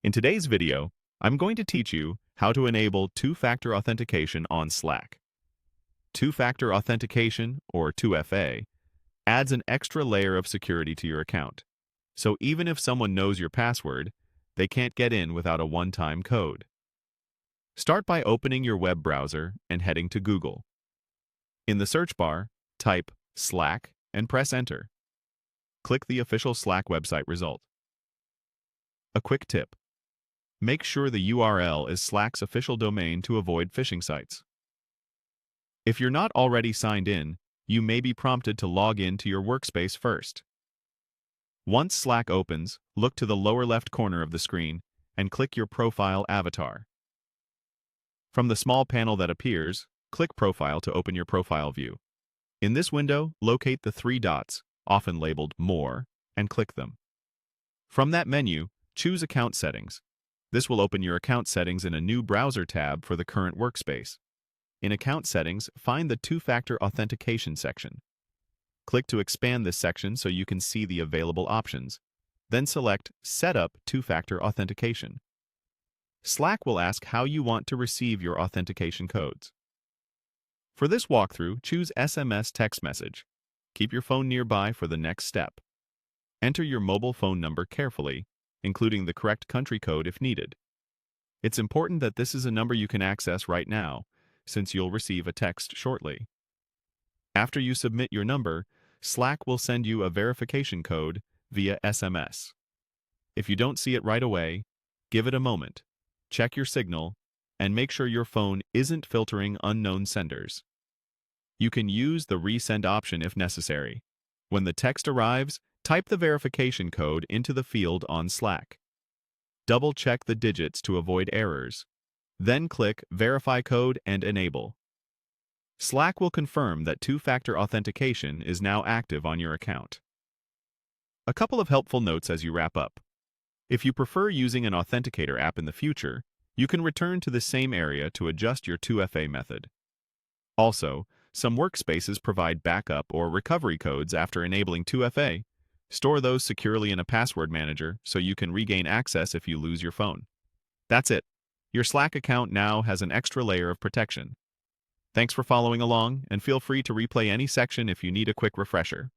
In today's video, I'm going to teach you how to enable two-factor authentication on Slack. Two-factor authentication, or 2FA, adds an extra layer of security to your account. So even if someone knows your password, they can't get in without a one-time code. Start by opening your web browser and heading to Google. In the search bar, type Slack and press Enter. Click the official Slack website result. A quick tip: make sure the URL is Slack's official domain to avoid phishing sites. If you're not already signed in, you may be prompted to log in to your workspace first. Once Slack opens, look to the lower left corner of the screen and click your profile avatar. From the small panel that appears, click Profile to open your profile view. In this window, locate the three dots, often labeled More, and click them. From that menu, choose Account Settings. This will open your account settings in a new browser tab for the current workspace. In Account Settings, find the Two-Factor Authentication section. Click to expand this section so you can see the available options. Then select Set up Two-Factor Authentication. Slack will ask how you want to receive your authentication codes. For this walkthrough, choose SMS text message. Keep your phone nearby for the next step. Enter your mobile phone number carefully, including the correct country code if needed. It's important that this is a number you can access right now, since you'll receive a text shortly. After you submit your number, Slack will send you a verification code via SMS. If you don't see it right away, give it a moment, check your signal, and make sure your phone isn't filtering unknown senders. You can use the resend option if necessary. When the text arrives, type the verification code into the field on Slack. Double-check the digits to avoid errors. Then click Verify Code and Enable. Slack will confirm that two-factor authentication is now active on your account. A couple of helpful notes as you wrap up. If you prefer using an authenticator app in the future, you can return to the same area to adjust your 2FA method. Also, some workspaces provide backup or recovery codes after enabling 2FA. Store those securely in a password manager so you can regain access if you lose your phone. That's it. Your Slack account now has an extra layer of protection. Thanks for following along, and feel free to replay any section if you need a quick refresher.